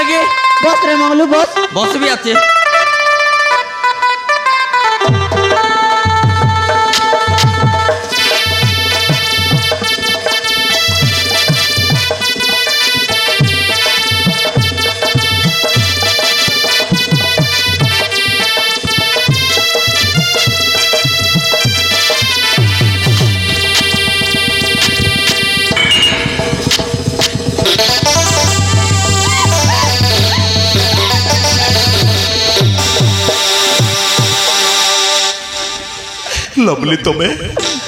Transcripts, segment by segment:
देखी बस रे मंगलू बस बस भी अच्छे लवली तुम्हें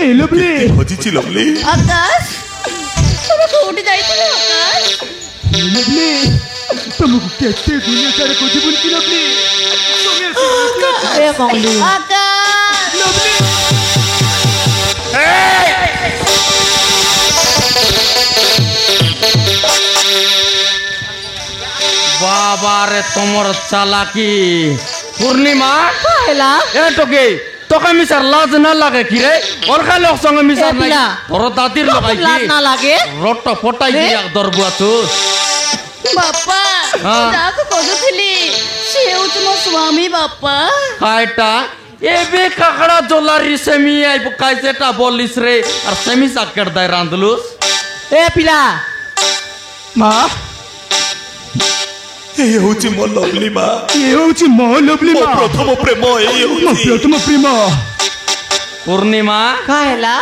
ए लवली हजिची लवली आकाश तुम कोठी जाइथिल आकाश लवली तुमको कैसे दुनिया सारे कोठी बोल की लवली ए मंगलू आकाश लवली बाबा रे तुमर चालाकी पूर्णिमा कहला ए टोके তোকে মিসার লাজ না লাগে কি রে ওর খালি সঙ্গে মিসার নাই তোর দাদির লগাই কি লাজ না লাগে রট ফটাই দিয়া দরবুয়া তো बापा যাকে কইছিলি সে হচ্ছে মোর স্বামী বাপা কাইটা এবে কাকড়া জলারি সেমি আই কাইছেটা বলিস রে আর সেমি সাকেট দাই রান্দলুস ए पिला माँ ये होची मो लवली माँ ये होची मो लवली मो माँ प्रथम प्रेम ये मो होची प्रथम प्रेम पूर्णिमा कहला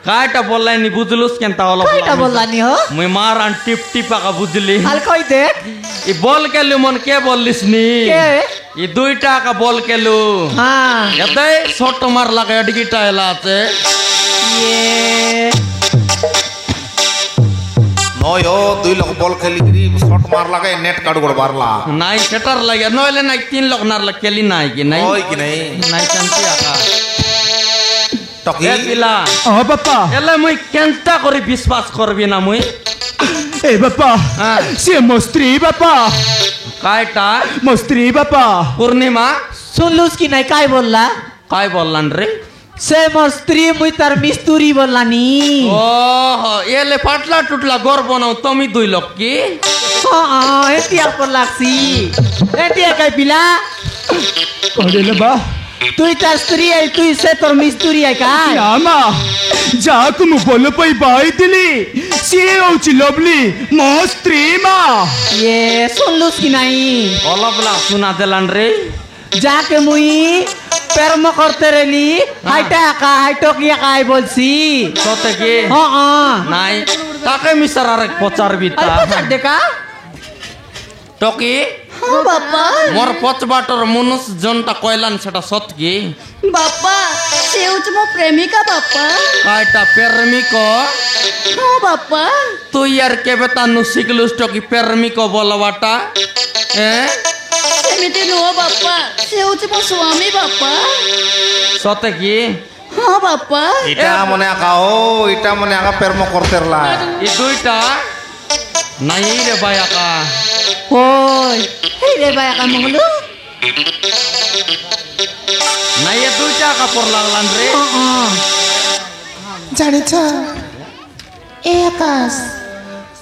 কাইটা বললাই নি বুঝলুস কেনতা হলো কইটা বললানি হো মুই মারান টিপ টিপাকা বুঝলি হাল কই দেখ ই বল কেলু মন কে বললিস নি কে ই 2 টাকা বল কেলু हां এতে শট মার লাগা এডিকিটা এলা আছে ये নয় 2 লাখ বল খেলি গরি শট মার লাগায় নেট কাট গড় বারলা নাই সেটার লাগে নইলে নাই 3 লাখ নার লাগ কেলি নাই কি নাই ওই কি নাই নাই শান্তি আকা টকি এ পিলা हाँ पापा এলে মুই কেনটা করে বিশ্বাস করবি না মুই ए पापा हाँ। से मो स्त्री पापा কাইটা मो स्त्री पापा পূর্ণিমা सुनलुस की नहीं काय बोलला কাই বললান রে से मोर स्त्री मुई तार मिस्तुरी बोललानी ও এলে পাটলা টুটলা গর বনাও তুমি 2 লাখ কি हां एतिया पर लागसी एतिया काय पिला कहले बा तुई तार स्त्री है तुई से तोर मिस्तुरी है का यामा जाकु मु बोल पई बाई दिली से होची लवली मो स्त्री माँ ये सुनलुस की नहीं অলবলা শোনা দেলান রে जाके मुई पेरम करते रहली हाइटा का हाइटो किया काय बोलसी সতে কি हां हां নাই তাকে মিসার আরেক প্রচার বিতা अल्प छाड़ दे का টকি हाँ बापा মোর পচবাটর মনুষ জনটা কইলান সেটা সত কি बापा से হচ্ছে মোর প্রেমিকা বাপা কাইটা প্রেমিক हाँ बापा তুই আর কেবে তানু শিখলুস টকি প্রেমিক বলবাটা সেমিতি নুহ বাপা সে হচ্ছে মোর স্বামী বাপা সতে কি हाँ बापा এটা মনে আকা ও এটা মনে আকা প্রেম করতেরলা এই 2টা নাই রে ভাই আকা ओय हे रे भाई का मंगलू নাই এ 2টা আকা পর লাগলান রে हां ଜାଣିଛ ଏ ଆକାଶ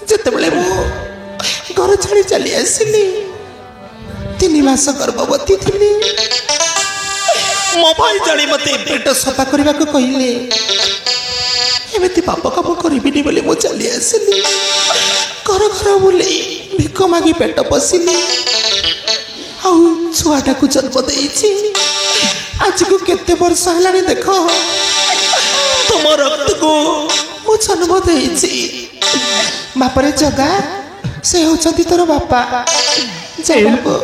ଯେତେବେଳେ ମୁଁ ଘର ଛାଡ଼ି ଚାଲି ଆସିଲି 3 ମାସ ଗର୍ଭବତୀ ଥିଲି ମୋ ଭାଇ ଜାଣି ମୋତେ ପେଟ ସଫା କରିବାକୁ କହିଲେ ଏମିତି ପାପ କାମ କରିବିନି ବୋଲି ମୁଁ ଚାଲି ଆସିଲି ଘର ଘର ବୁଲି ଭିକ ମାଗି ପେଟ ପୋଷିଲି ଆଉ ଛୁଆଟାକୁ ଜନ୍ମ ଦେଇଛି ଆଜିକୁ କେତେ ବର୍ଷ ହେଲାଣି ଦେଖ तुम रक्त को मु जन्म देइछि बापरे जगा से होचंती तोर बापा जगो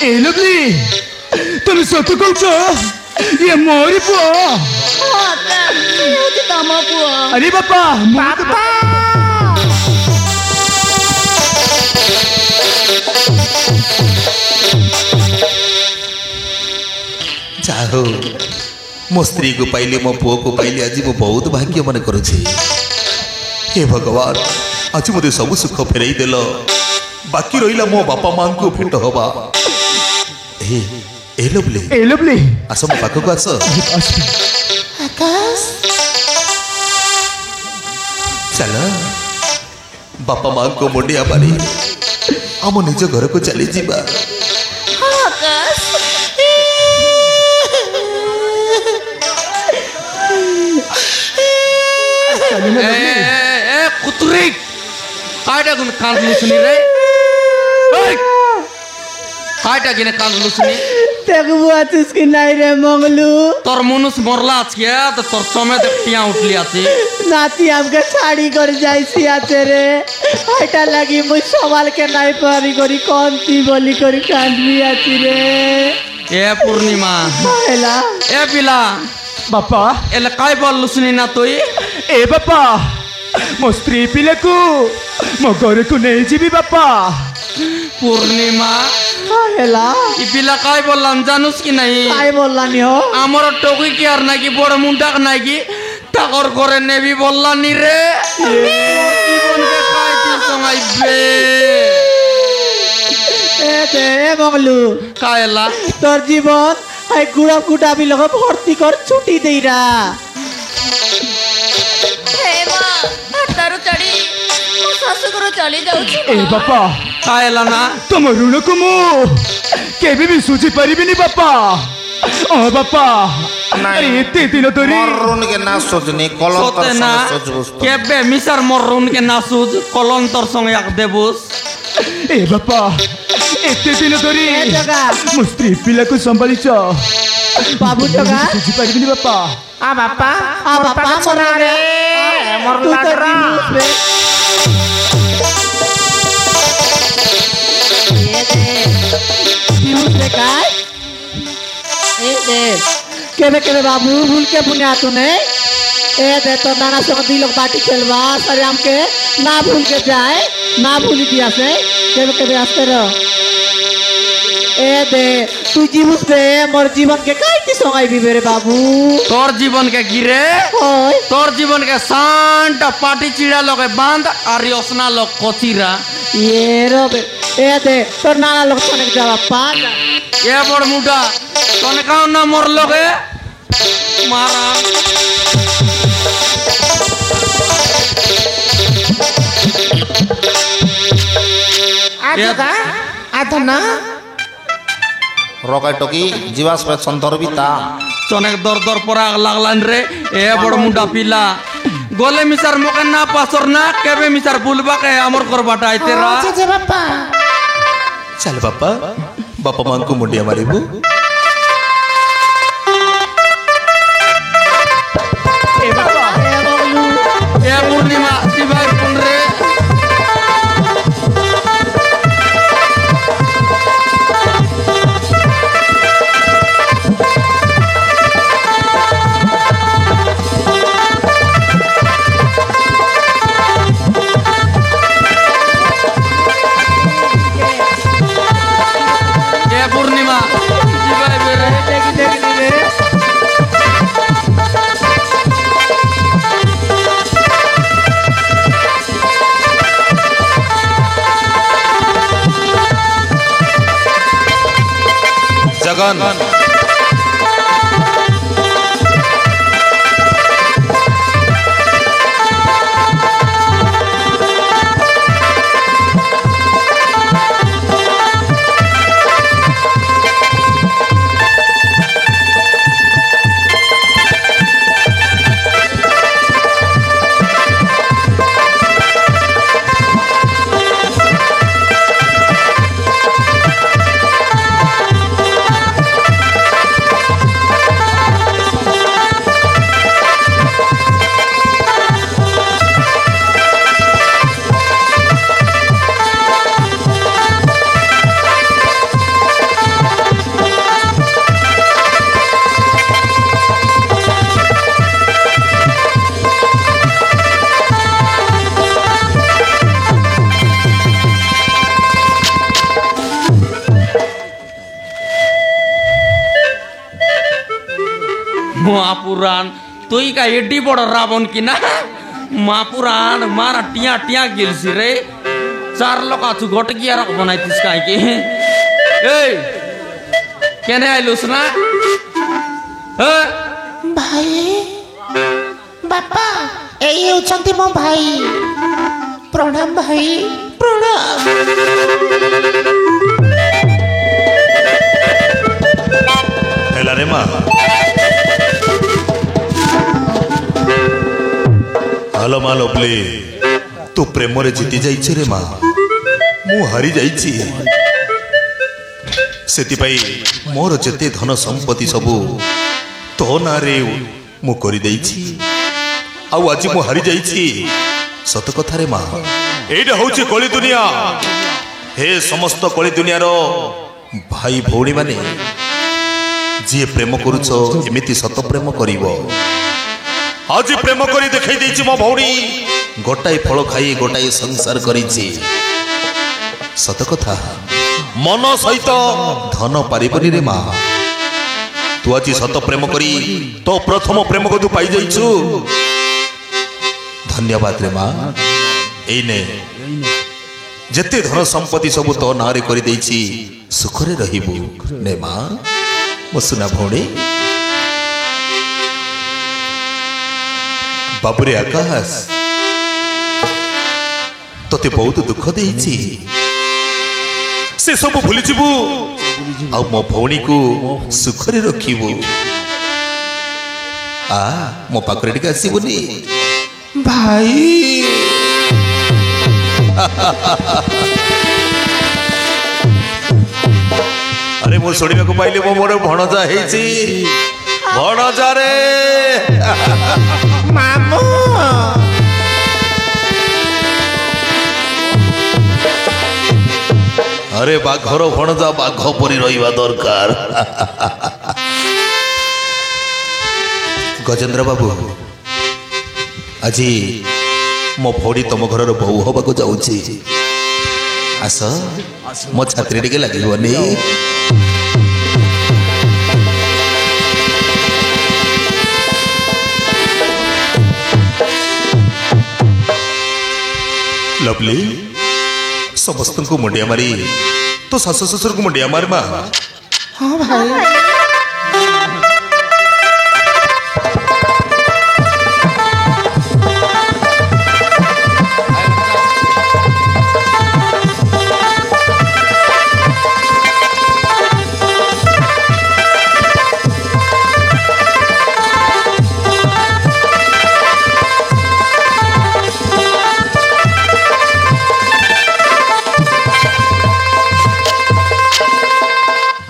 ए लवली तुम सत कहछ ये मोरी पो हाँ आकाश से হচ্ছে তামা পুয়া अरे बापा बापा जाहो मो स्त्री को पाइली मो पुओ को पाइली आज मो बहुत भाग्य मन करुछि हे भगवान आज मते सब सुख फेरई देल बाकी रहिला मो बापा मां को भेट होबा ए लवली आस मो पाख को आस आकाश चल बापा मां को मुंडिया मारी आम निज घर को चली जीवा आकाश कुतरी काटा गुन कान लुसनी रे काटा गिने कान लुसनी देखबो आछिस कि নাই রে মঙ্গলু তোর মনুষ মরলা আজকে তো তোর সমেত টিয়া উঠলি আছে নাতি আমকে ছাড়ি করে যাইছি আছে রে হাইটা লাগি মুই সওয়াল কে নাই পারি করি কোনতি বলি করি কান্দবি আছি রে এ পূর্ণিমা হেলা এ পিলা बापा এলে কাই বল লুসনি না তুই ए बापा मो स्त्री पिले को मो घर को नहीं जीवी बापा পূর্ণিমা হেলা ই পিলা কাই বললাম জানুস কি নাই তাই বললানি হো আমার টকি কি আর নাকি বড় মুন্ডাক নাকি টাকর করে নেবি বললানি রে জীবনকে কাইতে সঙ্গাইবে এ মঙ্গলু কায়লা তোর জীবন হাই গুড়া কুটাবি লগে ভর্তি কর ছুটি দেইরা हे माँ हटारू चढ़ी मो शाशु घर चली जाऊँ ए बापा কায়লা না तुम ऋण को मु केबे भी सूझी परिबिनी बापा ओ बापा नहीं। अरे एते दिन धरी মরণ কে না সজনি কলন্তর সতে না সঙ্গে সজবুস কেবে মিসার মরুন কে নাসুজ কলন্তর সঙ্গে এক দেবুস ए बापा एते दिन धरी ए जगा। मो स्त्री पिला को संभालिछ বাবু জগা सूझी परिबिनी बापा আ বাবা মরা রে মরলা রে काय केबे केबे बाबू भूल के बुनिया तूने ए दे तो नाना संग दुई लोग बाटी खेलवा सर हमके ना भूल के जाए ना भूल दिया से केबे केबे आस्ते रहो ए दे तू जीवुस दे मोर जीवन के काईती संगाई भी मेरे बाबू তোর জীবন কে গিরে ओय তোর জীবন কে সান্টা পাটি চিড়া লগে বাঁধ আর ইসনা লগ কচিরা ये रोबे ए दे तो नाना लोग सनक जावा पान এ বড় মুডা তনে কাউ না মর লগে মারা রকাই টকি জীবাস পে সন্তরবিতা অনেক দর দর পরা লাগলান রে এ বড় মুন্ডা পিলা গলে মিসার মুখে না পাসর না কেবে মিসার বুলবা কে আমর করবাটা আইতে রা चल बापा बापा मां को मुंडिया मारिबू ए बापा এ পূর্ণিমা দিবাই পুন রে এ পূর্ণিমা দিবাই বেরে देखी देखी रे जगन মহাপুরাণ তুই কা এডি বড় রাবণ কিনা মহাপুরাণ মারা টিয়া টিয়া গেলছি রে চার লোক আছু ঘটে কি আর বানাইতিস কাই কি এই কেনে আইলুস না হ্যাঁ ଭାଇ ବାପା ଏଇ ହେଉଛନ୍ତି ମୋ ଭାଇ प्रणाम भाई प्रणाम। ହେଲା ରେ ମା ଆଲୋ ମା ଲଭଲି ତୁ ପ୍ରେମରେ ଜିତି ଯାଇଛୁ ରେ ମା, ମୁଁ ହାରି ଯାଇଛି। ସେଥିପାଇଁ ମୋର ଯେତେ ଧନ ସମ୍ପତ୍ତି ସବୁ ତୋ ନାଁରେ ମୁଁ କରିଦେଇଛି। ଆଉ ଆଜି ମୁଁ ହାରି ଯାଇଛି। ସତ କଥାରେ ମା, ଏଇଟା ହଉଛି କଳି ଦୁନିଆ। ହେ ସମସ୍ତ କଳି ଦୁନିଆର ଭାଇ ଭଉଣୀ ମାନେ, ଯିଏ ପ୍ରେମ କରୁଛ ଏମିତି ସତ ପ୍ରେମ କରିବ। ଆଜି ପ୍ରେମ କରି ଦେଖାଇ ଦେଇଛି ମୋ ଭଉଣୀ। ଗୋଟାଏ ଫଳ ଖାଇ ଗୋଟାଏ ସଂସାର କରିଛି। ସତ କଥା, ମନ ସହିତ ଧନ ପାରିବନି ରେ ମା। ତୁ ଆଜି ସତ ପ୍ରେମ କରି ତୋ ପ୍ରଥମ ପ୍ରେମକୁ ତୁ ପାଇଯାଇଛୁ। ଧନ୍ୟବାଦ ରେ ମା। ଏଇନେ ଯେତେ ଧନ ସମ୍ପତ୍ତି ସବୁ ତୋ ନାଁରେ କରିଦେଇଛି, ସୁଖରେ ରହିବୁ ନେ ମା, ମୋ ସୁନା ଭଉଣୀ। ବାବୁରେ ଆକାଶ ତତେ ବହୁତ ଦୁଃଖ ଦେଇଛି, ସେ ସବୁ ଭୁଲିଯିବୁ। ଆଉ ମୋ ଭଉଣୀକୁ ସୁଖରେ ରଖିବୁ। ମୋ ପାଖରେ ଟିକେ ଆସିବୁନି ଭାଇ? ଆରେ ମୁଁ ଶୁଣିବାକୁ ପାଇଲି ମୋ ମୋର ଭଣଜା ହେଇଛି। ଭଣଜା ରେ ମାମୁ ଆରେ ବାଘର ଭଣଜା ବାଘ ପରି ରହିବା ଦରକାର। ଗଜେନ୍ଦ୍ର ବାବୁ, ଆଜି ମୋ ଭଉଣୀ ତମ ଘରର ବୋହୂ ହବାକୁ ଯାଉଛି। ଆସ ମୋ ଛାତିରେ ଟିକେ ଲାଗିବନି? ଲଭଲି, ସମସ୍ତଙ୍କୁ ମୁଣ୍ଡିଆ ମାରି ତୋ ଶାଶୁ ଶ୍ୱଶୁରକୁ ମୁଣ୍ଡିଆ ମାର ମା। ହଁ ଭାଇ।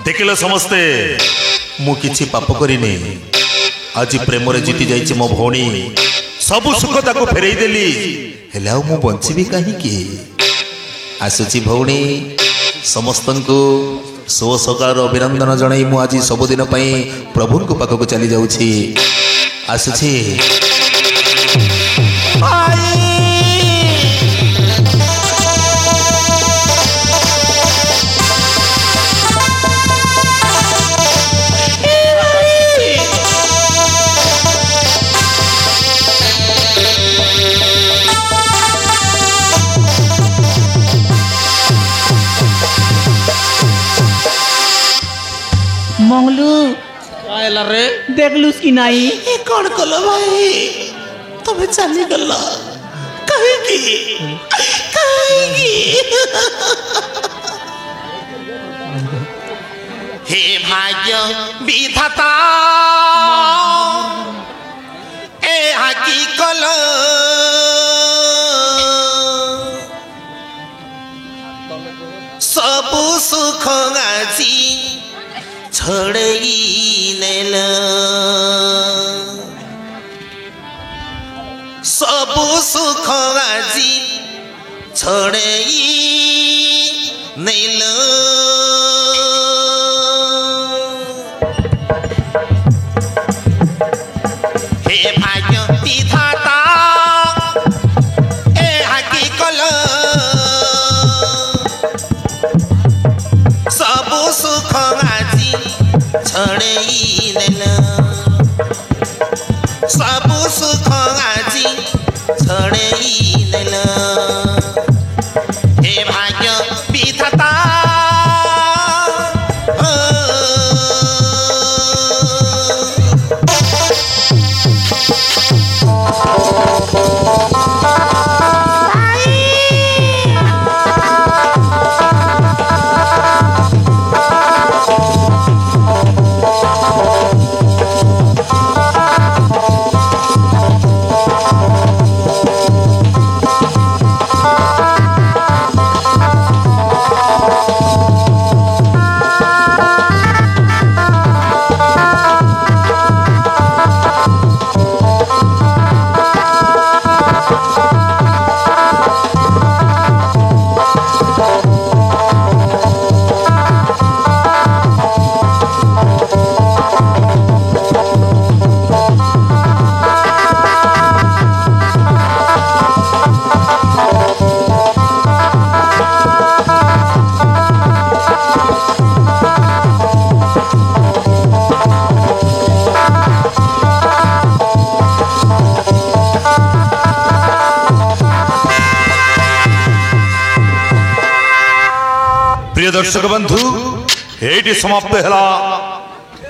ଦେଖିଲେ ସମସ୍ତେ ମୁଁ କିଛି ପାପ କରିନି। ଆଜି ପ୍ରେମରେ ଜିତି ଯାଇଛି ମୋ ଭଉଣୀ। ସବୁ ସୁଖ ତାକୁ ଫେରେଇ ଦେଲି। ହେଲେ ଆଉ ମୁଁ ବଞ୍ଚିବି କାହିଁକି? ଆସୁଛି ଭଉଣୀ, ସମସ୍ତଙ୍କୁ ଶୁଭ ସକାଳର ଅଭିନନ୍ଦନ ଜଣାଇ ମୁଁ ଆଜି ସବୁଦିନ ପାଇଁ ପ୍ରଭୁଙ୍କ ପାଖକୁ ଚାଲି ଯାଉଛି। ଆସୁଛି। मंगलू आयला रे देखलुस कि नहीं? कौन कल भाई तुम्हें चली गल कहीं हे भाग्य विधाता ए हाकी कल सबु सुख आजी छड़ई नेल सबु सुख आजी छड़ई नेल हे भाग्य विधाता ए हाकी कल सबु सुख आजी छड़ई नेल सबु सुख आजी छड़ई नेल हे भाग्य विधाता दर्शक बंधु ये समाप्त है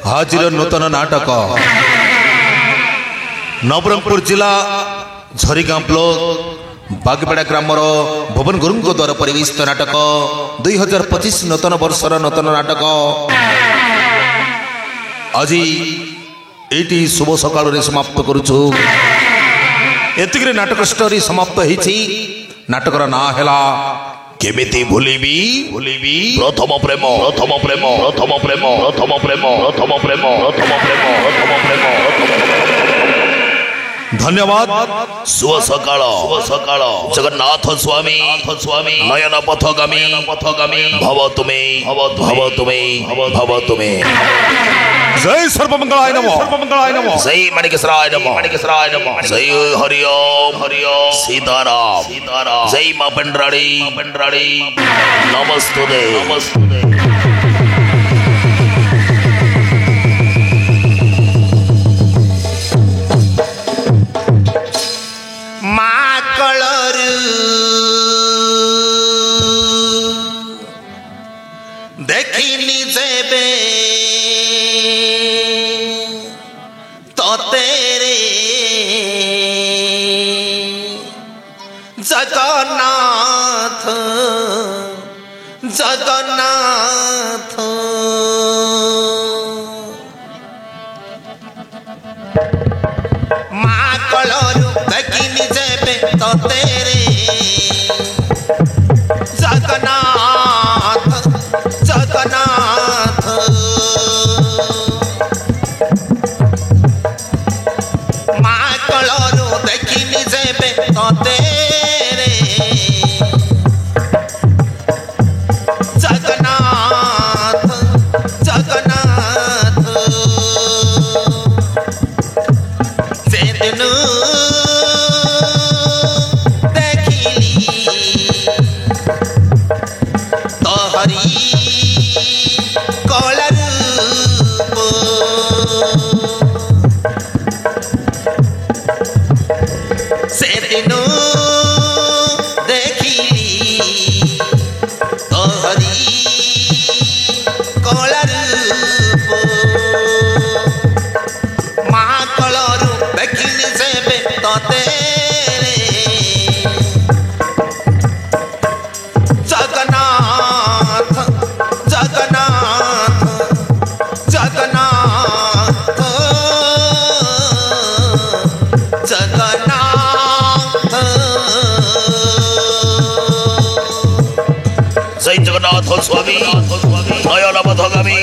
हाजिर नूतन नाटक नवरंगपुर जिला झरीगां ब्लॉक बागपेड़ा ग्रामर भुवन गुरु द्वारा परिवेशित नाटक 2025 नूतन वर्षर नूतन नाटक आज ये शुभ सकाल समाप्त करुचु एतिक नाटक स्टोरी समाप्त होती नाटकर ना है केमिति भूलिबी भूलिबी प्रथम प्रेम प्रथम प्रेम प्रथम प्रेम प्रथम प्रेम प्रथम प्रेम प्रथम प्रेम प्रथम प्रेम धन्यवाद शुभ सकाळ जगन्नाथ स्वामी नयन पथगामी भव तुमे भव तुमे जय सर्वमंगलाय नमः जय मणिकेश्वराय नमः जय हरिओम सीताराम जय मां पेंड्राड़ी नमस्तुते देखिनी जेबे तो तेरे जगन्नाथ माँ कलरु देखिनी जेबे तो तेरे जगन्नाथ माँ कलरु देखिनी जेबे तो तेरे जगन्नाथ से दिन देखिली तो हरी कलर से दिनो देखिली तो हरी कलर माँ कलरु देखिली से तो तेरे जगन्नाथ जय जगन्नाथ स्वामी नयन पथगामी